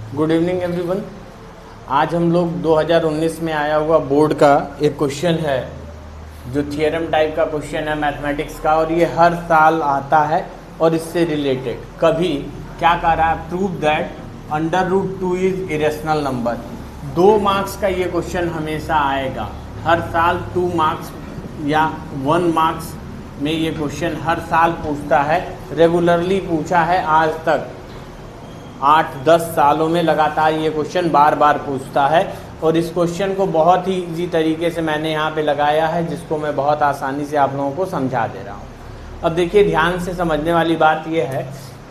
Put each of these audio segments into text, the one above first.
Good evening everyone. आज हम लोग 2019 में आया हुआ बोर्ड का एक क्वेश्चन है जो थियरम टाइप का क्वेश्चन है मैथमेटिक्स का, और ये हर साल आता है और इससे रिलेटेड कभी क्या कह रहा है, prove that √2 is irrational number. 2 marks का ये क्वेश्चन हमेशा आएगा, हर साल 2 मार्क्स या 1 मार्क्स में ये क्वेश्चन हर साल पूछता है, रेगुलरली पूछा है आज तक 8-10 सालों में लगातार ये क्वेश्चन बार बार पूछता है। और इस क्वेश्चन को बहुत ही इजी तरीके से मैंने यहाँ पे लगाया है, जिसको मैं बहुत आसानी से आप लोगों को समझा दे रहा हूँ। अब देखिए, ध्यान से समझने वाली बात यह है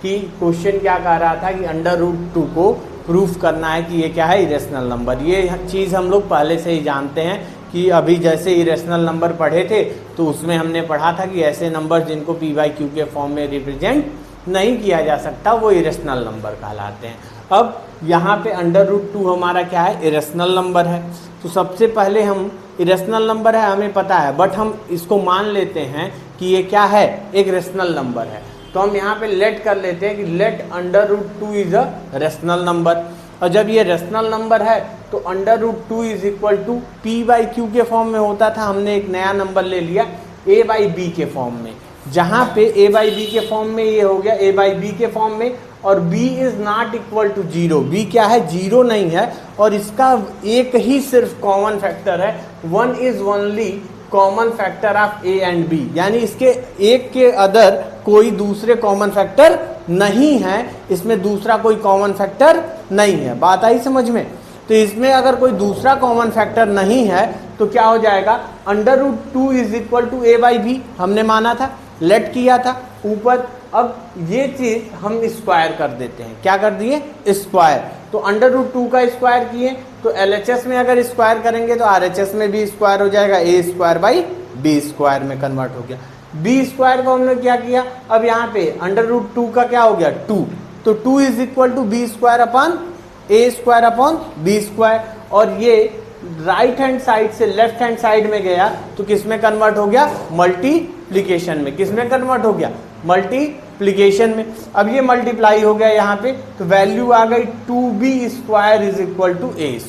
कि क्वेश्चन क्या कह रहा था कि √2 को प्रूफ करना है कि ये क्या है, इरेशनल नंबर। ये चीज़ हम लोग पहले से ही जानते हैं कि अभी जैसे इरेशनल नंबर पढ़े थे तो उसमें हमने पढ़ा था कि ऐसे नंबर जिनको p/q के फॉर्म में रिप्रेजेंट नहीं किया जा सकता वो इरेशनल नंबर कहलाते हैं। अब यहाँ पे √2 हमारा क्या है, इरेशनल नंबर है। तो सबसे पहले हम इरेशनल नंबर है हमें पता है, बट हम इसको मान लेते हैं कि ये क्या है, एक रेशनल नंबर है। तो हम यहाँ पे लेट कर लेते हैं कि let √2 is a rational number. और जब ये रेशनल नंबर है तो √2 इज इक्वल टू p/q के फॉर्म में होता था, हमने एक नया नंबर ले लिया a/b के फॉर्म में, जहाँ पे a/b के फॉर्म में ये हो गया a/b के फॉर्म में, और b is not equal to 0। b क्या है, 0 नहीं है, और इसका एक ही सिर्फ कॉमन फैक्टर है, 1 is only common factor of a and b, यानी इसके एक के अदर कोई दूसरे कॉमन फैक्टर नहीं है, इसमें दूसरा कोई कॉमन फैक्टर नहीं है। बात आई समझ में? तो इसमें अगर कोई दूसरा कॉमन फैक्टर नहीं है तो क्या हो जाएगा, √2 इज इक्वल टू a/b हमने माना था, लेट किया था ऊपर। अब ये चीज हम स्क्वायर कर देते हैं, क्या कर दिए, स्क्वायर। तो √2 का स्क्वायर किए तो LHS में अगर स्क्वायर करेंगे तो RHS में भी स्क्वायर हो जाएगा, a²/b² में कन्वर्ट हो गया। b² को हमने क्या किया, अब यहाँ पे √2 का क्या हो गया, 2, तो 2 इज इक्वल टू b²/a²/b², और ये राइट हैंड साइड से लेफ्ट हैंड साइड में गया तो किस में कन्वर्ट हो गया, मल्टीप्लिकेशन में। किस में कन्वर्ट हो गया, मल्टीप्लिकेशन में। अब ये मल्टीप्लाई हो गया यहाँ पे, तो वैल्यू आ गई 2b² is equal to a²।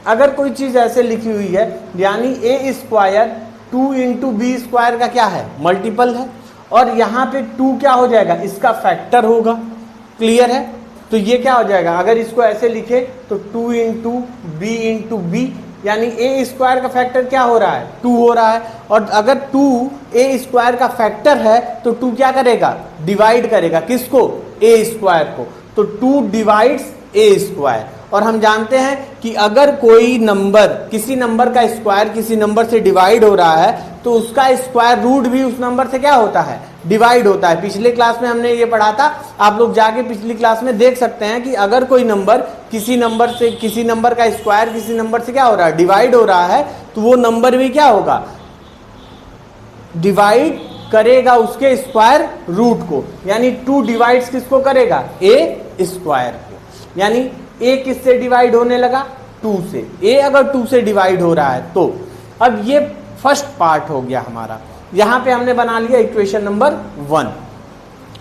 अगर कोई चीज ऐसे लिखी हुई है, यानी a² 2 इंटू b² का क्या है, मल्टीपल है, और यहाँ पे 2 क्या हो जाएगा, इसका फैक्टर होगा। क्लियर है? तो ये क्या हो जाएगा, अगर इसको ऐसे लिखे तो 2 इंटू b इंटू b, यानी a² का फैक्टर क्या हो रहा है, 2 हो रहा है। और अगर 2 a² का फैक्टर है तो 2 क्या करेगा, डिवाइड करेगा किसको, a² को। तो 2 डिवाइड्स a²। और हम जानते हैं कि अगर कोई नंबर, किसी नंबर का स्क्वायर किसी नंबर से डिवाइड हो रहा है तो उसका स्क्वायर रूट भी उस नंबर से क्या होता है, डिवाइड होता है। पिछले क्लास में हमने ये पढ़ा था, आप लोग जाके पिछली क्लास में देख सकते हैं कि अगर कोई नंबर किसी नंबर का स्क्वायर किसी नंबर से क्या हो रहा है, डिवाइड हो रहा है, तो वो नंबर भी क्या होगा, डिवाइड करेगा उसके स्क्वायर रूट को। यानी 2 डिवाइड्स किसको करेगा, a² को। यानी a किससे डिवाइड होने लगा, 2 से। a अगर 2 से डिवाइड हो रहा है तो अब ये फर्स्ट पार्ट हो गया हमारा, यहां पे हमने बना लिया इक्वेशन नंबर 1।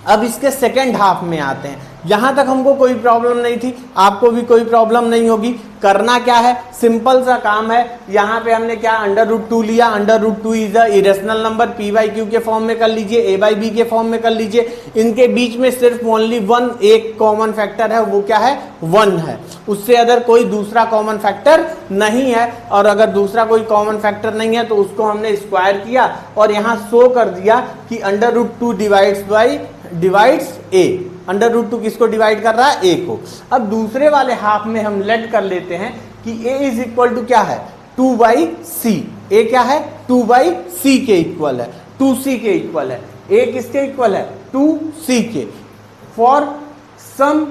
अब इसके सेकेंड हाफ में आते हैं। यहां तक हमको कोई प्रॉब्लम नहीं थी, आपको भी कोई प्रॉब्लम नहीं होगी। करना क्या है, सिंपल सा काम है। यहाँ पे हमने क्या, √2 लिया, √2 is a irrational number, p/q के फॉर्म में कर लीजिए, a/b के फॉर्म में कर लीजिए। इनके बीच में सिर्फ ओनली 1 एक कॉमन फैक्टर है, वो क्या है, 1 है, उससे अदर कोई दूसरा कॉमन फैक्टर नहीं है। और अगर दूसरा कोई कॉमन फैक्टर नहीं है तो उसको हमने स्क्वायर किया और यहाँ शो कर दिया कि √2 डिवाइड्स a। √2 किसको डिवाइड कर रहा है, a को। अब दूसरे वाले हाफ में हम लेट कर लेते हैं कि a इज इक्वल टू क्या है, 2/c। a क्या है, 2/c के इक्वल है, 2c के इक्वल है। a किसके इक्वल है, 2c के। फॉर सम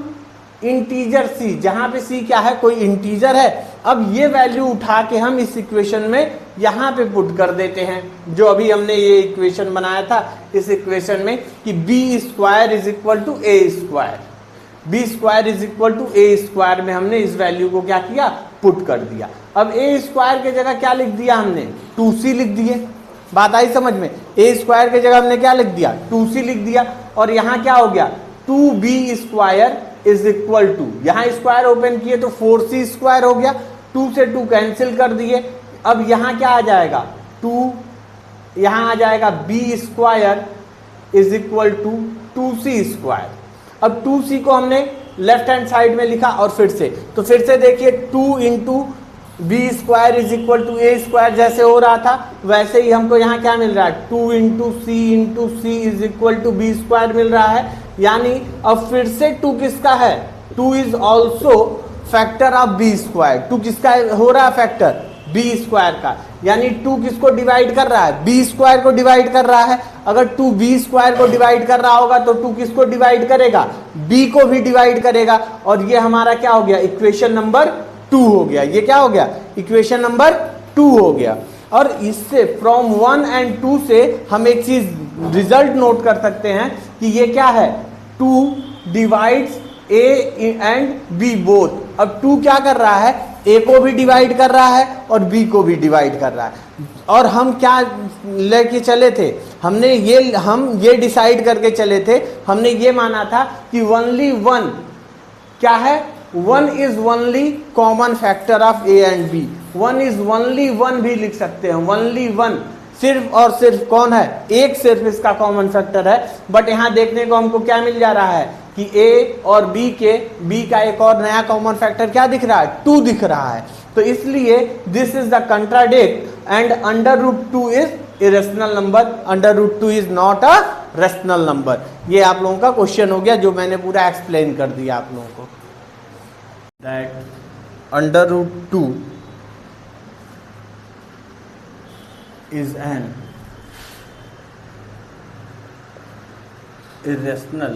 इंटीजर c, जहां पे c क्या है, कोई इंटीजर है। अब ये वैल्यू उठा के हम इस इक्वेशन में यहां पे पुट कर देते हैं, जो अभी हमने ये इक्वेशन बनाया था इस इक्वेशन में कि b² is equal to a²। b² is equal to a² में हमने इस वैल्यू को क्या किया, पुट कर दिया। अब a² के जगह क्या लिख दिया हमने, 2c लिख दिए। बात आई समझ में? a² के जगह हमने क्या लिख दिया, 2c लिख दिया। और यहाँ क्या हो गया, 2b² इज इक्वल टू, यहां स्क्वायर ओपन किए तो 4c स्क्वायर हो गया, 2 से 2 कैंसिल कर दिए। अब यहां क्या आ जाएगा, 2 यहां आ जाएगा b square is equal to 2c square. अब 2c को हमने लेफ्ट हैंड साइड में लिखा और फिर से देखिए 2 into b square is equal to a square, जैसे हो रहा था वैसे ही हमको यहाँ क्या मिल रहा है, 2 into C is equal to B square मिल रहा है। यानी अब फिर से 2 किसका है, 2 is also factor of b square. 2 किसका हो रहा है फैक्टर, बी स्क्वायर का। यानी 2 किसको डिवाइड कर रहा है, बी स्क्वायर को डिवाइड कर रहा है। अगर 2 बी स्क्वायर को डिवाइड कर रहा होगा तो 2 किसको डिवाइड करेगा, बी को भी डिवाइड करेगा। और ये हमारा क्या हो गया, इक्वेशन नंबर 2 हो गया। ये क्या हो गया, इक्वेशन नंबर 2 हो गया। और इससे फ्रॉम 1 एंड 2 से हम एक चीज रिजल्ट नोट कर सकते हैं कि ये क्या है, 2 divides a and b both. अब 2 क्या कर रहा है, ए को भी डिवाइड कर रहा है और बी को भी डिवाइड कर रहा है। और हम क्या लेके चले थे, हम ये डिसाइड करके चले थे, हमने ये माना था कि ओनली 1 क्या है, 1 is only common factor of a and b. 1 is only 1 भी लिख सकते हैं, ओनली 1 सिर्फ और सिर्फ कौन है, एक सिर्फ इसका कॉमन फैक्टर है। बट यहाँ देखने को हमको क्या मिल जा रहा है कि ए और बी का एक और नया कॉमन फैक्टर क्या दिख रहा है, 2 दिख रहा है। तो इसलिए this is the contradict and under root 2 is irrational number, under root 2 is not a rational number. ये आप लोगों का क्वेश्चन हो गया जो मैंने पूरा एक्सप्लेन कर दिया आप लोगों को। That under root 2 is an irrational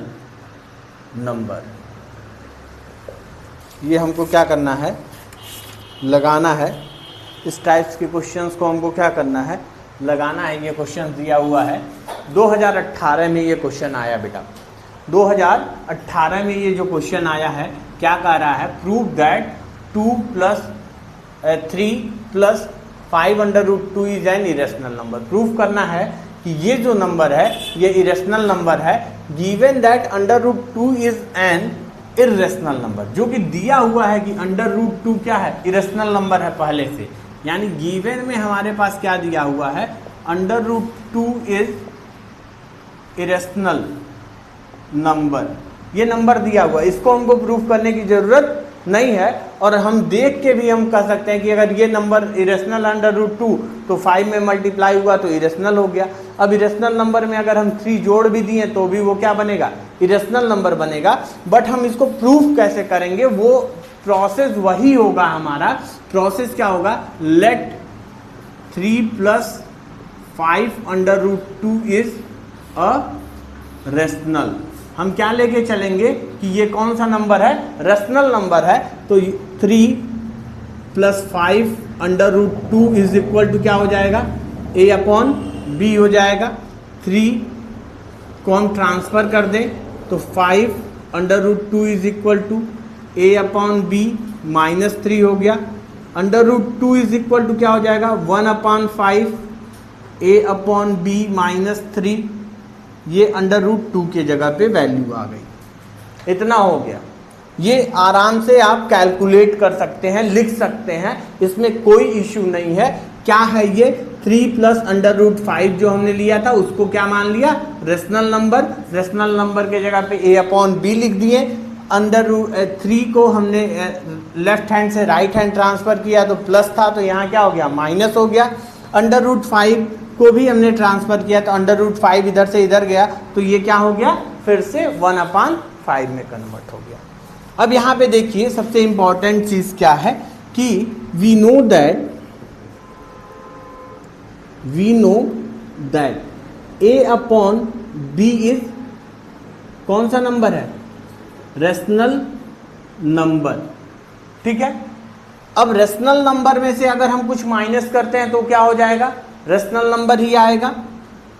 number। ये हमको क्या करना है, लगाना है। इस टाइप्स के क्वेश्चंस को हमको क्या करना है, लगाना है। ये क्वेश्चन दिया हुआ है 2018 में ये क्वेश्चन आया बेटा। 2018 में ये जो क्वेश्चन आया है क्या कह रहा है, prove that 2 + 3 + 5 under root 2 is an irrational number. Prove करना है कि ये जो नंबर है ये इरेशनल नंबर है, given that under root 2 is an irrational number. जो कि दिया हुआ है कि अंडर रूट 2 क्या है, इरेशनल नंबर है पहले से। यानी गिवन में हमारे पास क्या दिया हुआ है, under root 2 is irrational number. ये नंबर दिया हुआ है, इसको हमको प्रूफ करने की जरूरत नहीं है। और हम देख के भी हम कह सकते हैं कि अगर ये नंबर इरेशनल अंडर रूट 2 तो 5 में मल्टीप्लाई हुआ तो इरेशनल हो गया। अब इरेशनल नंबर में अगर हम 3 जोड़ भी दिए तो भी वो क्या बनेगा, इरेशनल नंबर बनेगा। बट हम इसको प्रूफ कैसे करेंगे, वो प्रोसेस वही होगा हमारा। प्रोसेस क्या होगा, let 3 + 5 under root 2 is a rational. हम क्या लेके चलेंगे कि ये कौन सा नंबर है, रेशनल नंबर है। तो 3 + 5 under root 2 is equal to क्या हो जाएगा, a/b हो जाएगा। 3 को हम ट्रांसफर कर दें तो 5 under root 2 is equal to a/b -3 हो गया। Under root 2 is equal to क्या हो जाएगा, 1/5 a/b -3। ये अंडर रूट 2 के जगह पे वैल्यू आ गई। इतना हो गया। ये आराम से आप कैलकुलेट कर सकते हैं, लिख सकते हैं, इसमें कोई इश्यू नहीं है। क्या है ये, 3 + अंडर रूट 5 जो हमने लिया था उसको क्या मान लिया, रेशनल नंबर। रेशनल नंबर के जगह पे a/b लिख दिए। अंडर रूट 3 को हमने लेफ्ट हैंड से राइट हैंड ट्रांसफर किया तो प्लस था, तो यहाँ क्या हो गया, माइनस हो गया। अंडर रूट 5 को भी हमने ट्रांसफर किया तो अंडर रूट 5 इधर से इधर गया तो ये क्या हो गया, फिर से 1/5 में कन्वर्ट हो गया। अब यहाँ पे देखिए सबसे इंपॉर्टेंट चीज क्या है कि we know that a/b is कौन सा नंबर है, रेशनल नंबर। ठीक है। अब रेशनल नंबर में से अगर हम कुछ माइनस करते हैं तो क्या हो जाएगा, रेशनल नंबर ही आएगा।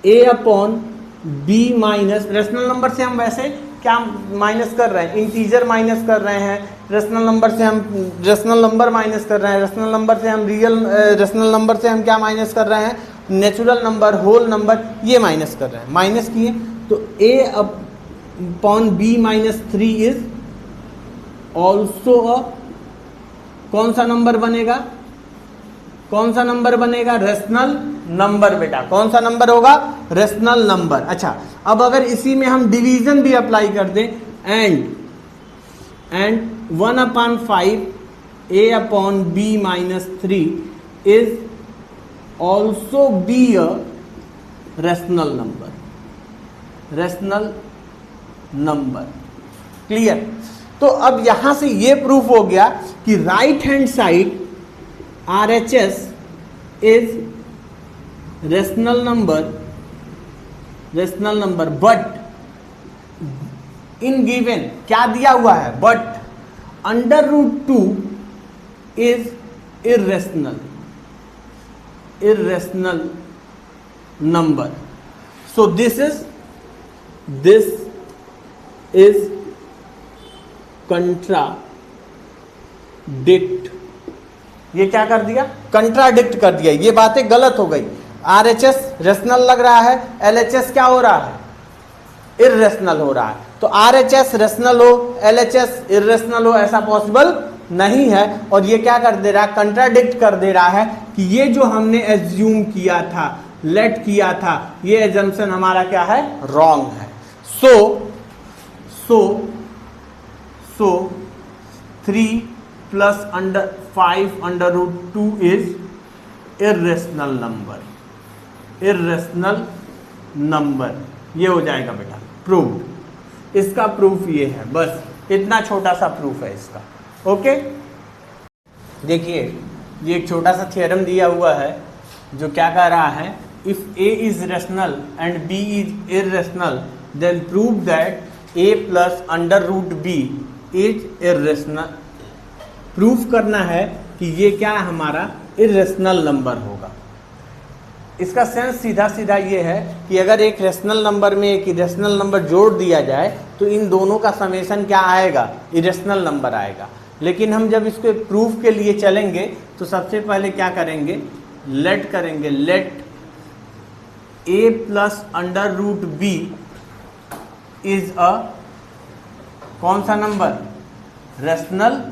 a/b माइनस, रेशनल नंबर से हम वैसे क्या माइनस कर रहे हैं, इंटीजर माइनस कर रहे हैं। रेशनल नंबर से हम रेशनल नंबर माइनस कर रहे हैं। रेशनल नंबर से हम रेशनल नंबर से हम क्या माइनस कर रहे हैं, नेचुरल नंबर, होल नंबर, ये माइनस कर रहे हैं। माइनस किए तो a/b -3 इज ऑल्सो अ कौन सा नंबर बनेगा, कौन सा नंबर बनेगा, रेशनल नंबर बेटा, कौन सा नंबर होगा, रेशनल नंबर। अच्छा, अब अगर इसी में हम डिवीजन भी अप्लाई कर दें, and 1/5 a/b-3 is also be a rational number, rational number. Clear? तो अब यहां से ये प्रूफ हो गया कि right hand side RHS is rational number, but in given क्या दिया हुआ है, but √2 is irrational number. So this is contradict. ये क्या कर दिया, कंट्राडिक्ट कर दिया, ये बातें गलत हो गई। RHS रेशनल लग रहा है, LHS क्या हो रहा है, इर्रेशनल हो रहा है। तो RHS रेशनल हो, LHS इर्रेशनल हो, ऐसा पॉसिबल नहीं है। और ये क्या कर दे रहा है, कंट्राडिक्ट कर दे रहा है कि ये जो हमने एज्यूम किया था, लेट किया था, ये एजम्पशन हमारा क्या है, रॉन्ग है। सो 3 + 5√2 इज इर्रेशनल नंबर, ये हो जाएगा बेटा प्रूव्ड। इसका प्रूफ ये है, बस इतना छोटा सा प्रूफ है इसका। ओके, देखिए ये एक छोटा सा थ्योरम दिया हुआ है जो क्या कह रहा है, if A is rational and B is irrational then prove that A + √b is irrational. Proof करना है कि ये क्या हमारा इर्रेशनल नंबर होगा। इसका सेंस सीधा सीधा ये है कि अगर एक रेशनल नंबर में एक इरेशनल नंबर जोड़ दिया जाए तो इन दोनों का समेशन क्या आएगा, इरेशनल नंबर आएगा। लेकिन हम जब इसको प्रूफ के लिए चलेंगे तो सबसे पहले क्या करेंगे, लेट करेंगे, let A + √b is a कौन सा नंबर, रेशनल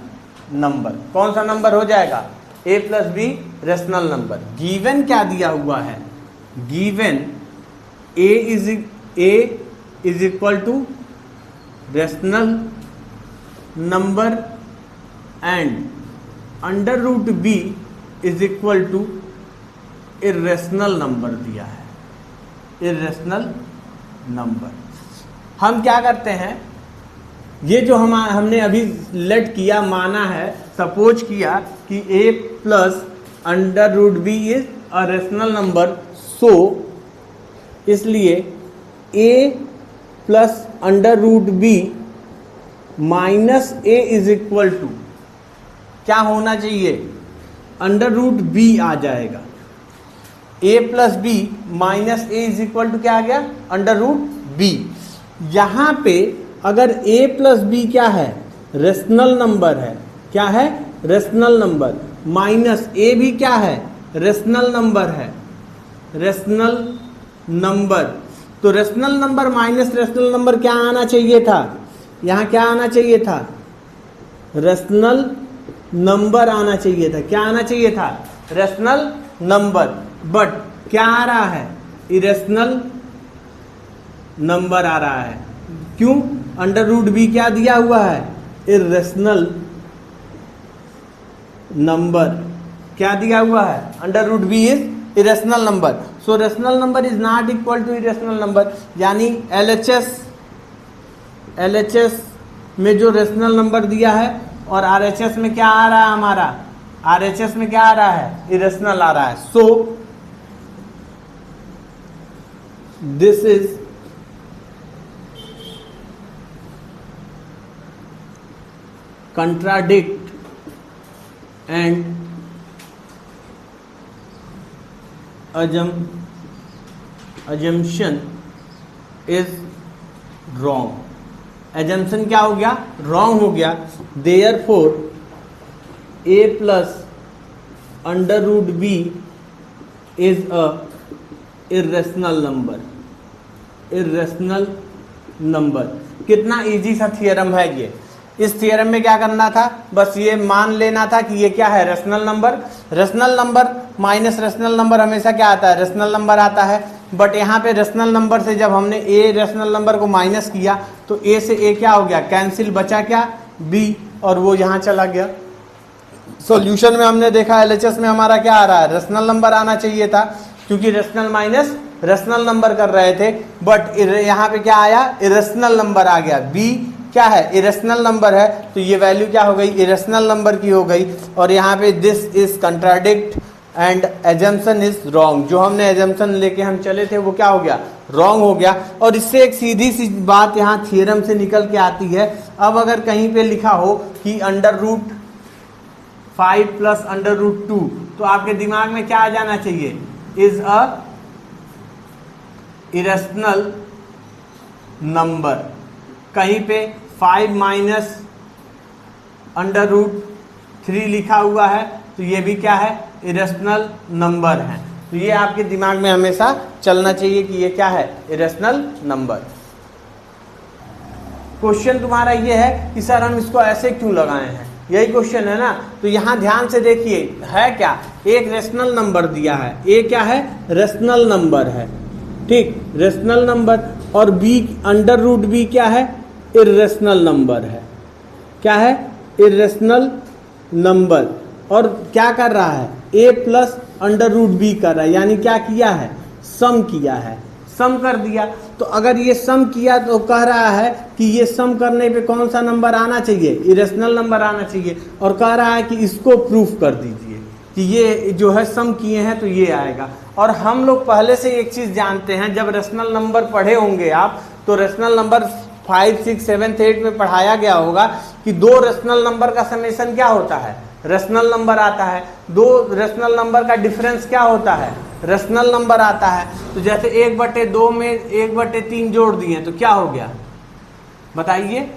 नंबर। कौन सा नंबर हो जाएगा, A + b rational number. Given क्या दिया हुआ है, given A is equal to rational number and √b is equal to irrational number दिया है, इर्रेशनल नंबर। हम क्या करते हैं, ये जो हमने अभी लेट किया, माना है, सपोज किया कि A + √b is a rational number, so इसलिए A + √b - A is equal to क्या होना चाहिए, √b आ जाएगा। A + b - A is equal to क्या आ गया, √b। यहां पे अगर A + b क्या है, रेशनल नंबर है, क्या है, रेशनल नंबर, माइनस A भी क्या है, रेशनल नंबर है, रेशनल नंबर। तो rational number minus rational number क्या आना चाहिए था, यहाँ क्या आना चाहिए था, रेशनल नंबर आना चाहिए था। क्या आना चाहिए था, रेशनल नंबर। बट क्या आ रहा है, इरेशनल नंबर आ रहा है। क्यों, √b क्या दिया हुआ है, इरेशनल नंबर। क्या दिया हुआ है, √b is irrational number. So rational number is not equal to irrational number. यानी LHS में जो रेशनल नंबर दिया है और RHS में क्या आ रहा है, हमारा RHS में क्या आ रहा है, इरेशनल आ रहा है। सो this is contradict and assumption is wrong। assumption क्या हो गया, wrong हो गया। therefore A + √b is a irrational number, irrational number। कितना इजी सा थियरम है ये। इस थियरम में क्या करना था, बस ये मान लेना था कि ये क्या है, rational number. Rational number minus rational number हमेशा क्या आता है, रेशनल नंबर आता है। बट यहाँ पे रेशनल नंबर से जब हमने ए रेशनल नंबर को माइनस किया तो ए से ए क्या हो गया, कैंसिल, बचा क्या, बी, और वो यहाँ चला गया। सॉल्यूशन में हमने देखा एलएचएस में हमारा क्या आ रहा है, रेशनल नंबर आना चाहिए था, क्योंकि रेशनल माइनस रेशनल नंबर कर रहे थे। बट यहाँ पे क्या आया, इरेशनल नंबर आ गया। बी क्या है, इरेशनल नंबर है, तो ये वैल्यू क्या हो गई, इरेशनल नंबर की हो गई। और यहाँ पे this is contradict and assumption is wrong. जो हमने एजम्पशन लेके हम चले थे वो क्या हो गया, रॉन्ग हो गया। और इससे एक सीधी सी बात यहाँ थियरम से निकल के आती है। अब अगर कहीं पे लिखा हो कि √5 प्लस √2, तो आपके दिमाग में क्या आ जाना चाहिए, इज अ इरेशनल नंबर। कहीं पे 5 माइनस √3 लिखा हुआ है तो ये भी क्या है, इरेशनल नंबर है। तो ये आपके दिमाग में हमेशा चलना चाहिए कि ये क्या है, इरेशनल नंबर। क्वेश्चन तुम्हारा ये है कि सर हम इसको ऐसे क्यों लगाए हैं, यही क्वेश्चन है ना। तो यहाँ ध्यान से देखिए, है क्या, एक रेशनल नंबर दिया है, ए क्या है, रेशनल नंबर है, ठीक, रेशनल नंबर। और बी √b क्या है, इर्रेशनल नंबर है। क्या है, इर्रेशनल नंबर। और क्या कर रहा है, a प्लस √b कर रहा है, यानी क्या किया है, सम किया है, सम कर दिया। तो अगर ये सम किया तो कह रहा है कि ये सम करने पे कौन सा नंबर आना चाहिए, इरेशनल नंबर आना चाहिए। और कह रहा है कि इसको प्रूफ कर दीजिए कि ये जो है सम किए हैं तो ये आएगा। और हम लोग पहले से एक चीज़ जानते हैं, जब रेशनल नंबर पढ़े होंगे आप, तो रेशनल नंबर 5, 6, 7, 8 में पढ़ाया गया होगा कि दो रेशनल नंबर का समेशन क्या होता है, रेशनल नंबर आता है। दो रेशनल नंबर का डिफरेंस क्या होता है, रेशनल नंबर आता है। तो जैसे 1/2 में 1/3 जोड़ दिए तो क्या हो गया, बताइए,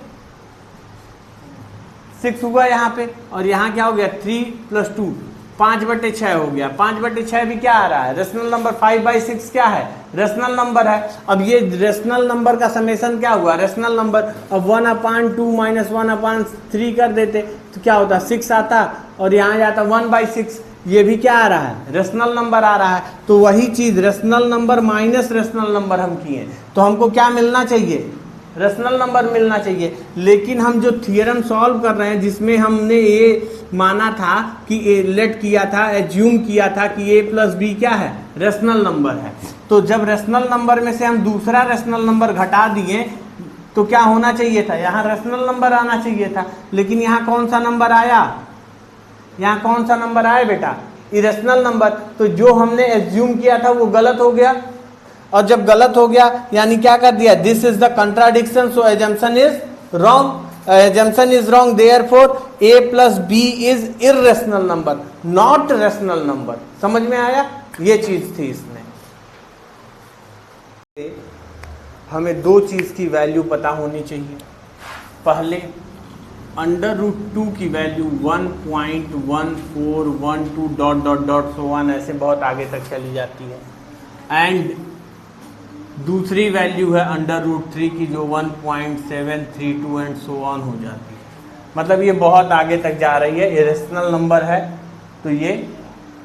6 हुआ यहाँ पे। और यहाँ क्या हो गया, 3 + 2 5/6 हो गया। 5/6 भी क्या आ रहा है, रेशनल नंबर। 5/6 क्या है, रेशनल नंबर है। अब ये रेशनल नंबर का समेशन क्या हुआ, रेशनल नंबर। अब 1/2 - 1/3 कर देते तो क्या होता, 6 आता, और यहाँ जाता 1/6। ये भी क्या आ रहा है, रेशनल नंबर आ रहा है। तो वही चीज rational number minus rational number हम किए, तो हमको क्या मिलना चाहिए, रेशनल नंबर मिलना चाहिए। लेकिन हम जो थियरम सॉल्व कर रहे हैं, जिसमें हमने ये माना था कि लेट किया था, एज्यूम किया था कि a + b क्या है, रेशनल नंबर है। तो जब रेशनल नंबर में से हम दूसरा रेशनल नंबर घटा दिए तो क्या होना चाहिए था, यहाँ रेशनल नंबर आना चाहिए था। लेकिन यहाँ कौन सा नंबर आया, यहाँ कौन सा नंबर आया बेटा, इरेशनल नंबर। तो जो हमने एज्यूम किया था वो गलत हो गया। और जब गलत हो गया यानी क्या कर दिया, this is the contradiction, so assumption is wrong. Assumption is wrong, therefore a + b is irrational number, not rational number. समझ में आया, ये चीज थी इसमें। हमें दो चीज की वैल्यू पता होनी चाहिए। पहले √2 की वैल्यू 1.1412 ... ऐसे बहुत आगे तक चली जाती है। एंड दूसरी वैल्यू है √3 की जो 1.732 एंड सो ऑन हो जाती है। मतलब ये बहुत आगे तक जा रही है, इरेशनल नंबर है तो ये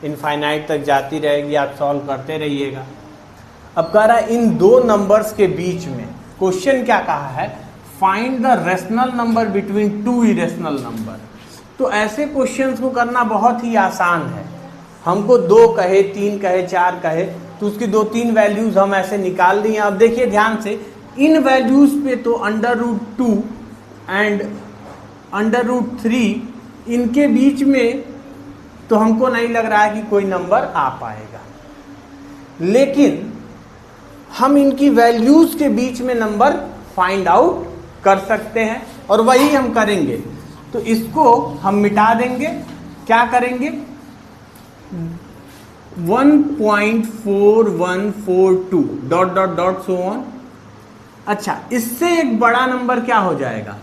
इनफाइनाइट तक जाती रहेगी, आप सॉल्व करते रहिएगा। अब कह रहा है इन दो नंबर्स के बीच में, क्वेश्चन क्या कहा है, find the rational number between 2 irrational number. तो ऐसे क्वेश्चंस को करना बहुत ही आसान है। हमको 2 कहे, 3 कहे, 4 कहे तो उसकी 2-3 वैल्यूज हम ऐसे निकाल दिए। अब देखिए ध्यान से, इन वैल्यूज पे तो √2 एंड √3 इनके बीच में तो हमको नहीं लग रहा है कि कोई नंबर आ पाएगा, लेकिन हम इनकी वैल्यूज के बीच में नंबर फाइंड आउट कर सकते हैं और वही हम करेंगे। तो इसको हम मिटा देंगे, क्या करेंगे, 1.4142 ... सो ऑन। अच्छा, इससे एक बड़ा नंबर क्या हो जाएगा,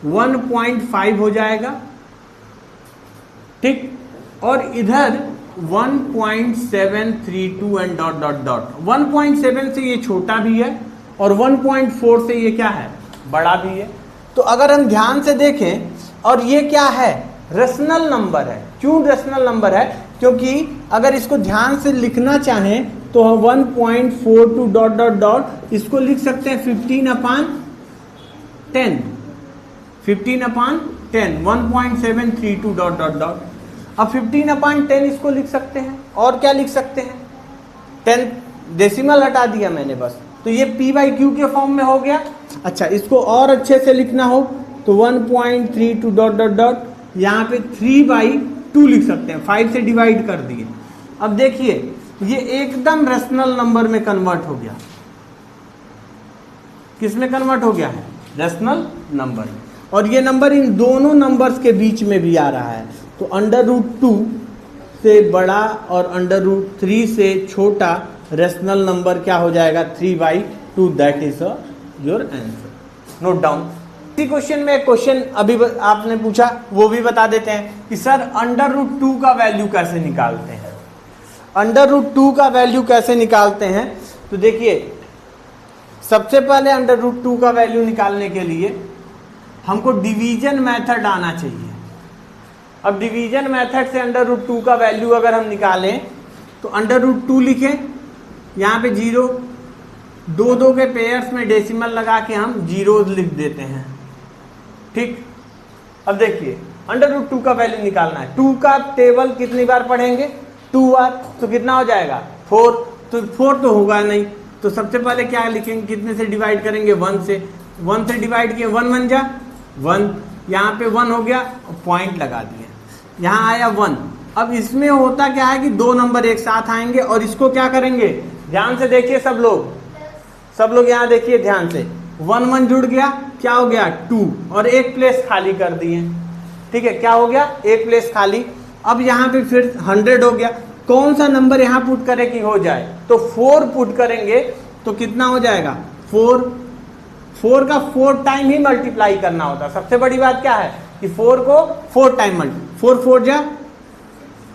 1.5 हो जाएगा, ठीक। और इधर 1.732 एंड ... 1.7 से ये छोटा भी है और 1.4 से ये क्या है, बड़ा भी है। तो अगर हम ध्यान से देखें, और ये क्या है, रेशनल नंबर है। क्यों रेशनल नंबर है? क्योंकि अगर इसको ध्यान से लिखना चाहें तो हम 1.42 डॉट डॉट डॉट इसको लिख सकते हैं 15/10, 15/10, 1.732 डॉट डॉट डॉट। अब 15/10 इसको लिख सकते हैं, और क्या लिख सकते हैं, 10 डेसिमल हटा दिया मैंने बस, तो ये p/q के फॉर्म में हो गया। अच्छा, इसको और अच्छे से लिखना हो तो 1.32 डॉट डॉट डॉट, यहाँ पे 3/2 लिख सकते हैं, 5 से डिवाइड कर दिए। अब देखिए ये एकदम रेशनल नंबर में कन्वर्ट हो गया। किस में कन्वर्ट हो गया है? Rational number. और ये नंबर इन दोनों नंबर्स के बीच में भी आ रहा है, तो √2 से बड़ा और √3 से छोटा रेशनल नंबर क्या हो जाएगा? 3/2। That is your answer. Note down. इसी क्वेश्चन में एक क्वेश्चन अभी आपने पूछा, वो भी बता देते हैं कि सर √2 का वैल्यू कैसे निकालते हैं। √2 का वैल्यू कैसे निकालते हैं? तो देखिए, सबसे पहले √2 का वैल्यू निकालने के लिए हमको डिवीजन मेथड आना चाहिए। अब डिवीजन मेथड से √2 का वैल्यू अगर हम निकालें तो √2 लिखें, यहाँ पे 0, 2 के पेयर्स में डेसिमल लगा के हम जीरोज लिख देते हैं। ठीक, अब देखिए √2 का वैल्यू निकालना है। 2 का टेबल कितनी बार पढ़ेंगे? 2 बार। तो कितना हो जाएगा? 4। तो 4 तो होगा नहीं, तो सबसे पहले क्या लिखेंगे, कितने से डिवाइड करेंगे? 1 से। 1 से डिवाइड किए 1 1 जा 1, यहाँ पे 1 हो गया, पॉइंट लगा दिए, यहाँ आया 1। अब इसमें होता क्या है कि 2 नंबर एक साथ आएंगे और इसको क्या करेंगे, ध्यान से देखिए सब लोग यहाँ देखिए ध्यान से, 1 1 जुड़ गया, क्या हो गया? 2, और एक प्लेस खाली कर दिए। ठीक है, क्या हो गया? एक प्लेस खाली। अब यहाँ पे फिर 100 हो गया, कौन सा नंबर यहाँ पुट करें कि हो जाए? तो 4 पुट करेंगे तो कितना हो जाएगा? 4 का 4 टाइम ही मल्टीप्लाई करना होता है। सबसे बड़ी बात क्या है कि 4 को 4 टाइम मल्टीप्लाई, 4 4 जा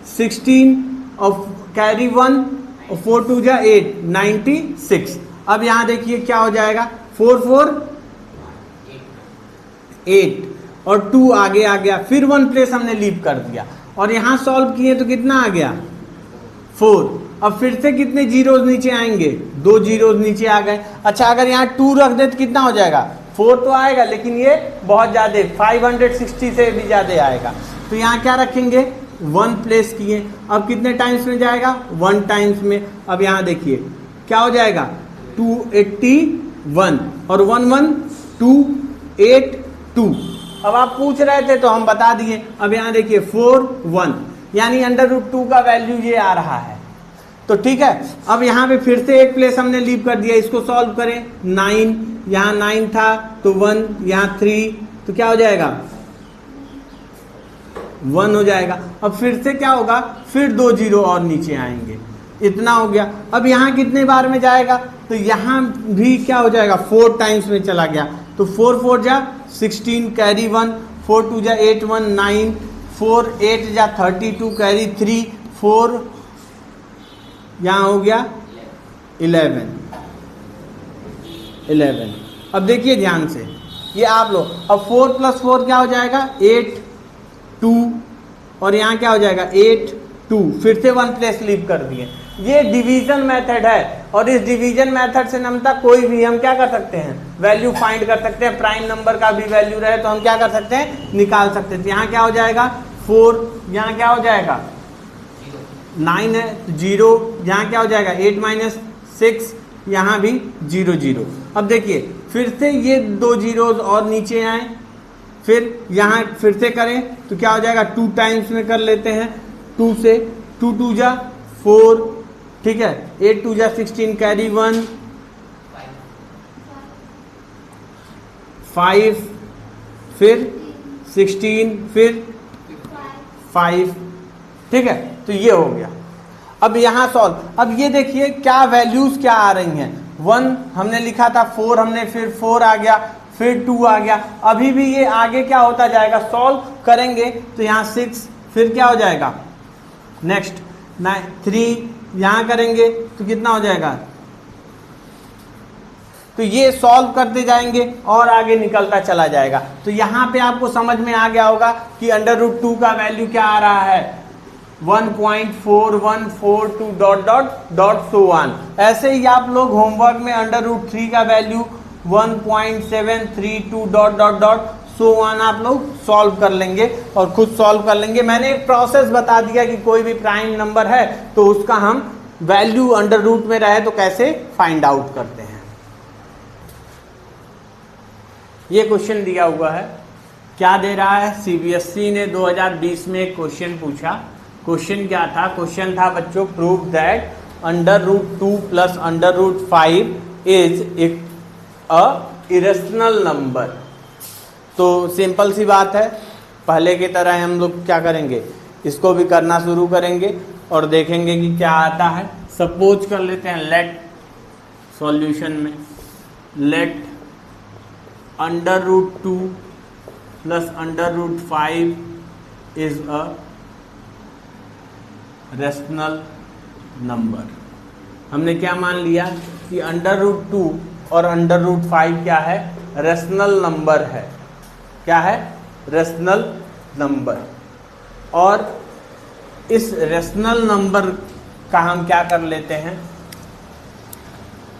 16 और कैरी 1 और 4 2 जा 8, 96। अब यहाँ देखिए क्या हो जाएगा, 4 4 8 और 2 आगे आ गया, फिर 1 प्लेस हमने लीव कर दिया और यहाँ सॉल्व किए तो कितना आ गया? 4। अब फिर से कितने जीरोज नीचे आएंगे? 2 जीरोज नीचे आ गए। अच्छा, अगर यहाँ 2 रख दे तो कितना हो जाएगा? 4 तो आएगा, लेकिन ये बहुत ज्यादा 560 से भी ज्यादा आएगा। तो यहाँ क्या रखेंगे? 1 प्लेस किए। अब कितने टाइम्स में जाएगा? 1 टाइम्स में। अब यहाँ देखिए क्या हो जाएगा? 281 और 1 1 282। अब आप पूछ रहे थे तो हम बता दिए। अब यहाँ देखिए 4 1, यानी √2 का वैल्यू ये आ रहा है। तो ठीक है, अब यहाँ पे फिर से एक प्लेस हमने लीव कर दिया, इसको सॉल्व करें। 9, यहाँ 9 था तो 1, यहाँ 3, तो क्या हो जाएगा? 1 हो जाएगा। अब फिर से क्या होगा? फिर 2 जीरो और नीचे आएंगे, इतना हो गया। अब यहाँ कितने बार में जाएगा? तो यहाँ भी क्या हो जाएगा? 4 टाइम्स में चला गया। तो 4 4 जा 16 कैरी 1, 4 2 जा 8 1 9, 4 8 जा 32 कैरी 3, 4 यहाँ हो गया 11। अब देखिए ध्यान से, ये आप लोग, अब 4 + 4 क्या हो जाएगा? 8 2, और यहाँ क्या हो जाएगा? 8 2, फिर से 1 प्लेस लीव कर दिए। ये डिवीजन मेथड है, और इस डिवीजन मेथड से नमता कोई भी हम क्या कर सकते हैं? वैल्यू फाइंड कर सकते हैं। प्राइम नंबर का भी वैल्यू रहे तो हम क्या कर सकते हैं? निकाल सकते हैं। तो यहाँ क्या हो जाएगा? 4, यहाँ क्या हो जाएगा? 9 है 0, यहाँ क्या हो जाएगा? 8 - 6, यहाँ भी 0 0। अब देखिए फिर से ये 2 जीरोज और नीचे आए, फिर यहाँ फिर से करें तो क्या हो जाएगा? 2 टाइम्स में कर लेते हैं। 2 से 2 2 जा 4, ठीक है, 8 2 जा 16 कैरी 1 5, फिर 16, फिर 5, ठीक है। तो ये हो गया। अब यहाँ सॉल्व, अब ये देखिए क्या वैल्यूज क्या आ रही हैं। 1 हमने लिखा था, 4 हमने, फिर 4 आ गया, फिर 2 आ गया। अभी भी ये आगे क्या होता जाएगा? सॉल्व करेंगे तो यहाँ 6, फिर क्या हो जाएगा? नेक्स्ट 3, यहाँ करेंगे तो कितना हो जाएगा? तो ये सॉल्व करते जाएंगे और आगे निकलता चला जाएगा। तो यहाँ पे आपको समझ में आ गया होगा कि √2 का वैल्यू क्या आ रहा है 1.4142 dot dot dot so on. ऐसे ही आप लोग होमवर्क में √3 का value 1.732 dot dot dot so on आप लोग सॉल्व कर लेंगे और खुद सॉल्व कर लेंगे। मैंने एक प्रोसेस बता दिया कि कोई भी प्राइम नंबर है तो उसका हम वैल्यू √ में रहे तो कैसे फाइंड आउट करते हैं। ये क्वेश्चन दिया हुआ है, क्या दे रहा है, CBSE ने 2020 में एक क्वेश्चन पूछा। क्वेश्चन क्या था, क्वेश्चन था बच्चों prove that √2 plus √5 is a irrational number. तो सिंपल सी बात है, पहले की तरह हम लोग क्या करेंगे, इसको भी करना शुरू करेंगे और देखेंगे कि क्या आता है। सपोज कर लेते हैं लेट सॉल्यूशन में let √2 plus √5 is a rational number. हमने क्या मान लिया कि √2 और √5 क्या है, रेशनल नंबर है। क्या है, रेशनल नंबर। और इस रेशनल नंबर का हम क्या कर लेते हैं,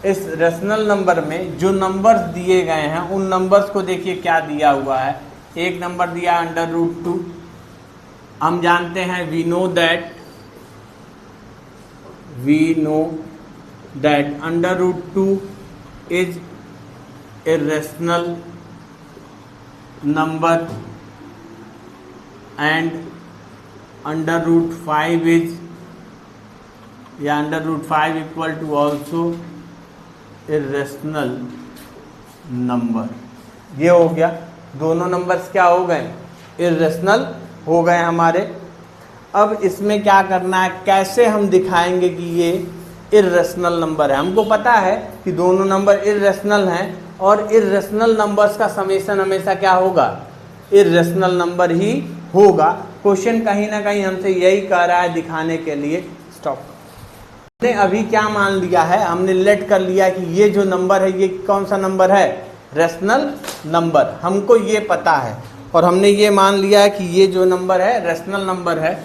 इस रेशनल नंबर में जो नंबर्स दिए गए हैं उन नंबर्स को देखिए क्या दिया हुआ है। एक नंबर दिया √2, हम जानते हैं we know that √2 is a rational number and √5 is या √5 equal to also irrational number. ये हो गया, दोनों नंबर्स क्या हो गए, इरेशनल हो गए हमारे। अब इसमें क्या करना है, कैसे हम दिखाएंगे कि ये इरेशनल नंबर है। हमको पता है कि दोनों नंबर इरेशनल हैं और इरेशनल नंबर्स का समेशन हमेशा क्या होगा, इरेशनल नंबर ही होगा। क्वेश्चन कहीं ना कहीं हमसे यही कह रहा है दिखाने के लिए। स्टॉप। हमने अभी क्या मान लिया है, हमने लेट कर लिया कि ये जो नंबर है ये कौन सा नंबर है, रेशनल नंबर। हमको ये पता है और हमने ये मान लिया है कि ये जो नंबर है रेशनल नंबर है।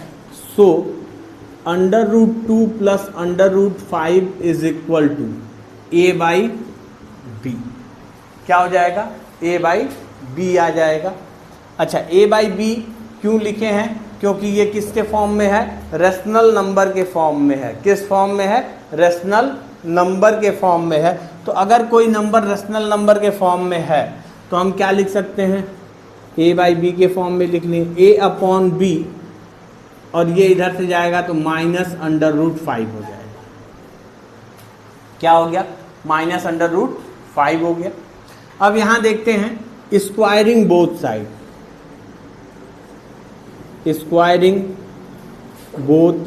So √2 plus √5 is equal to a/b। क्या हो जाएगा, a/b आ जाएगा। अच्छा, a/b क्यों लिखे हैं, क्योंकि ये किसके फॉर्म में है, रेशनल नंबर के फॉर्म में है। किस फॉर्म में है, रेशनल नंबर के फॉर्म में है। तो अगर कोई नंबर रेशनल नंबर के फॉर्म में है तो हम क्या लिख सकते हैं, a/b के फॉर्म में लिख लें, a/b और ये इधर से जाएगा तो -√5 हो जाएगा। क्या हो गया, -√5 हो गया। अब यहां देखते हैं squaring both side, squaring both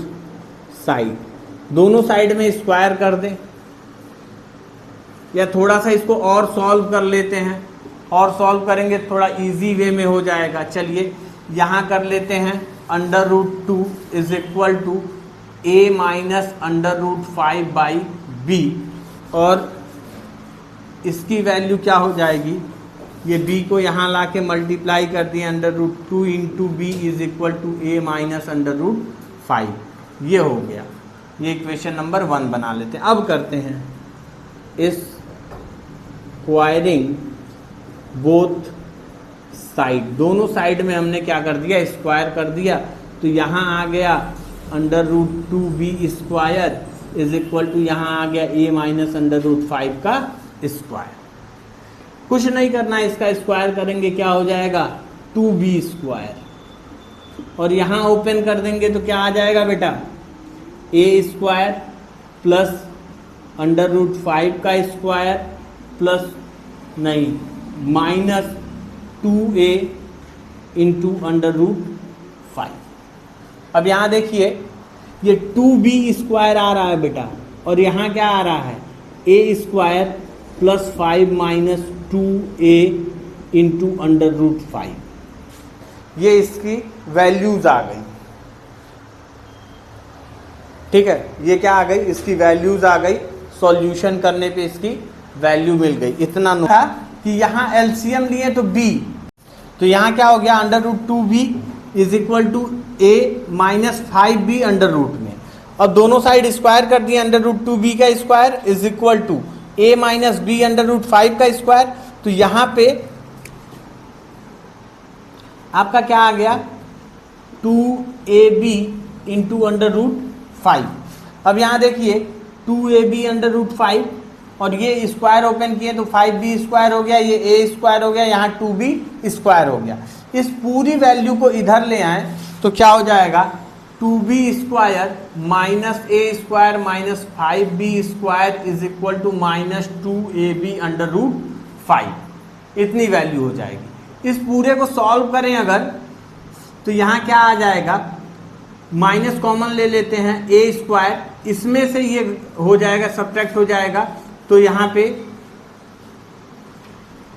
side, दोनों साइड में स्क्वायर कर दें या थोड़ा सा इसको और सॉल्व कर लेते हैं। और सॉल्व करेंगे थोड़ा इजी वे में हो जाएगा। चलिए यहाँ कर लेते हैं √2 is equal to a minus √5/b और इसकी वैल्यू क्या हो जाएगी, ये b को यहाँ ला के मल्टीप्लाई कर दिए √2 into b is equal to a minus √5। ये हो गया, ये इक्वेशन नंबर 1 बना लेते हैं। अब करते हैं स्क्वायरिंग बोथ साइड, दोनों साइड में हमने क्या कर दिया, स्क्वायर कर दिया। तो यहाँ आ गया √2b square is equal to यहाँ आ गया a माइनस √5 का स्क्वायर। कुछ नहीं करना, इसका स्क्वायर करेंगे क्या हो जाएगा, 2b स्क्वायर। और यहाँ ओपन कर देंगे तो क्या आ जाएगा बेटा, a स्क्वायर प्लस √5 का स्क्वायर प्लस नहीं -2a इंटू √5। अब यहाँ देखिए ये 2b स्क्वायर आ रहा है बेटा और यहाँ क्या आ रहा है, a square plus 5 minus 2a into √5। ये इसकी वैल्यूज आ गई। ठीक है, ये क्या आ गई, इसकी वैल्यूज आ गई। सॉल्यूशन करने पे इसकी वैल्यू मिल गई। इतना था कि यहाँ एलसीएम लिए तो b, तो यहाँ क्या हो गया, under root 2b is equal to a minus 5b under root में, और दोनों साइड स्क्वायर कर दिए, अंडर रूट 2b का square is equal to a minus b under root 5 का स्क्वायर। तो यहाँ पे आपका क्या आ गया, 2ab इंटू अंडर रूट 5। अब यहाँ देखिए 2ab अंडर रूट 5 और ये स्क्वायर ओपन किए तो 5b स्क्वायर हो गया, ये a स्क्वायर हो गया, यहाँ 2b स्क्वायर हो गया। इस पूरी वैल्यू को इधर ले आए तो क्या हो जाएगा, 2b square minus a square minus 5b square is equal to minus 2ab under root 5, इतनी वैल्यू हो जाएगी। इस पूरे को सॉल्व करें अगर तो यहाँ क्या आ जाएगा, माइनस कॉमन ले लेते हैं, a स्क्वायर इसमें से ये हो जाएगा, सब्ट्रैक्ट हो जाएगा, तो यहाँ पे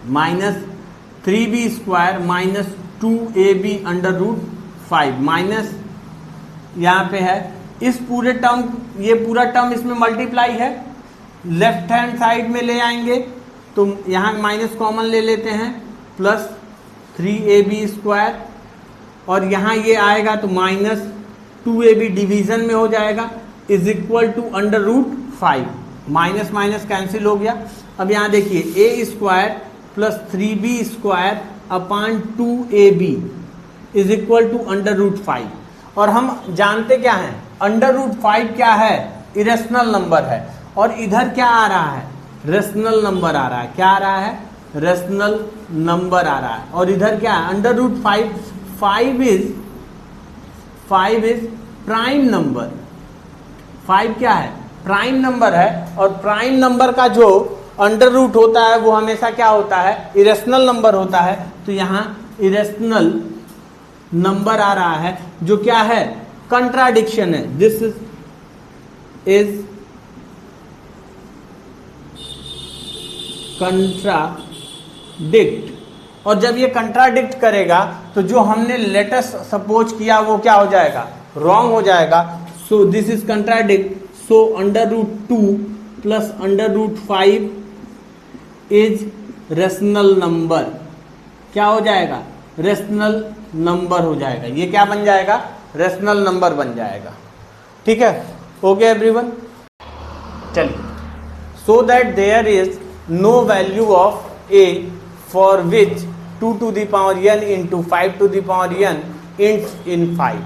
minus 3b square minus 2ab under root 5 minus यहाँ पे है इस पूरे टर्म, ये पूरा टर्म इसमें मल्टीप्लाई है, लेफ्ट हैंड साइड में ले आएंगे तो यहाँ माइनस कॉमन ले लेते हैं, प्लस 3ab स्क्वायर और यहाँ ये आएगा तो माइनस 2ab डिवीजन में हो जाएगा is equal to under root 5, minus minus cancel हो गया। अब यहाँ देखिए a square plus 3b square upon 2ab is equal to under root 5, और हम जानते क्या हैं, अंडर रूट 5 क्या है, इरेशनल नंबर है, और इधर क्या आ रहा है, रेशनल नंबर आ रहा है। क्या आ रहा है, रेशनल नंबर आ रहा है, और इधर क्या है, under root 5, 5 is prime number, 5 क्या है, प्राइम नंबर है, और प्राइम नंबर का जो अंडर रूट होता है वो हमेशा क्या होता है, इरेशनल नंबर होता है। तो यहाँ इरेशनल नंबर आ रहा है जो क्या है, कंट्राडिक्शन है, दिस इज कंट्राडिक्ट, और जब ये कंट्राडिक्ट करेगा तो जो हमने लेटेस्ट सपोज किया वो क्या हो जाएगा, रॉन्ग हो जाएगा। So this is contradict, so under root 2 plus under root 5 is rational number, क्या हो जाएगा, रेशनल नंबर हो जाएगा, ये क्या बन जाएगा, रेशनल नंबर बन जाएगा। ठीक है, ओके एवरीवन, चलिए, so that there is no value of a for which 2 to the power n into 5 to the power n ends in 5।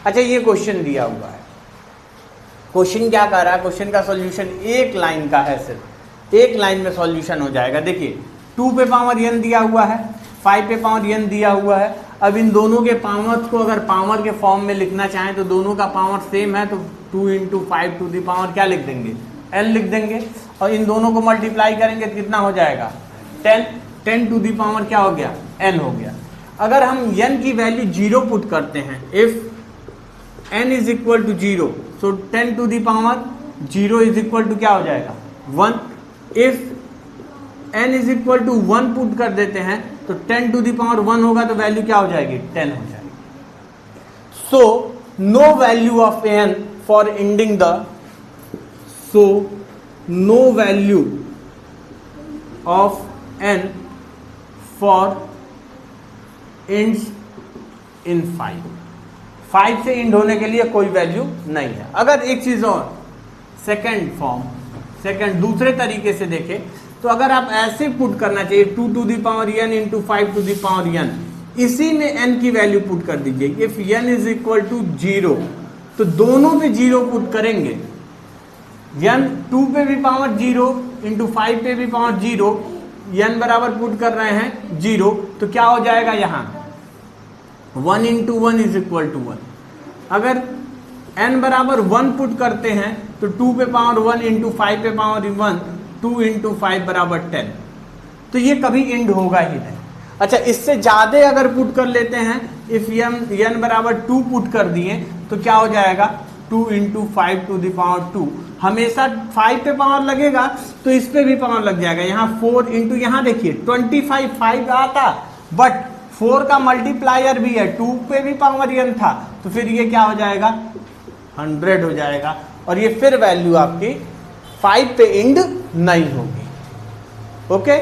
अच्छा, ये क्वेश्चन दिया हुआ है, क्वेश्चन क्या कर रहा है, क्वेश्चन का सॉल्यूशन एक लाइन का है, सिर्फ एक लाइन में सॉल्यूशन हो जाएगा। देखिए 2 पे पावर n दिया हुआ है, 5 पे पावर n दिया हुआ है। अब इन दोनों के पावर्स को अगर पावर के फॉर्म में लिखना चाहें तो दोनों का पावर सेम है, तो 2 इंटू 5 टू दी पावर क्या लिख देंगे, n लिख देंगे, और इन दोनों को मल्टीप्लाई करेंगे तो कितना हो जाएगा, 10, 10 टू दी पावर क्या हो गया, n हो गया। अगर हम n की वैल्यू 0 पुट करते हैं, if n is equal to 0, so 10 to the power 0 is equal to क्या हो जाएगा, 1। If n is equal to 1 put कर देते हैं तो 10 टू दी पावर 1 होगा, तो वैल्यू क्या हो जाएगी, 10 हो जाएगी। So no value of n for ending the, so no value of n for ends in 5 से एंड होने के लिए कोई वैल्यू नहीं है। अगर एक चीज और, सेकंड दूसरे तरीके से देखें तो अगर आप ऐसे पुट करना चाहिए 2 to the power n into 5 to the power n, इसी में n की वैल्यू पुट कर दीजिए। If n is equal to 0, तो दोनों पे 0 पुट करेंगे, n 2 पे भी पावर 0 इंटू 5 पे भी पावर 0, n बराबर पुट कर रहे हैं 0, तो क्या हो जाएगा यहाँ 1 इंटू 1 इज इक्वल टू 1। अगर n बराबर 1 पुट करते हैं तो 2 पे पावर 1 इंटू 5 पे पावर 1, 2 इंटू 5 बराबर 10, तो ये कभी इंड होगा ही नहीं। अच्छा, इससे ज़्यादा अगर पुट कर लेते हैं, इफ n बराबर 2 पुट कर दिए तो क्या हो जाएगा, 2 इंटू 5 टू द पावर 2, हमेशा 5 पे पावर लगेगा तो इस पे भी पावर लग जाएगा। यहाँ 4 इंटू, यहाँ देखिए 25 5 आता, बट 4 का मल्टीप्लायर भी है, 2 पे भी पावर n था, तो फिर ये क्या हो जाएगा, 100 हो जाएगा, और ये फिर वैल्यू आपकी 5 पे इंड नहीं होगी। ओके।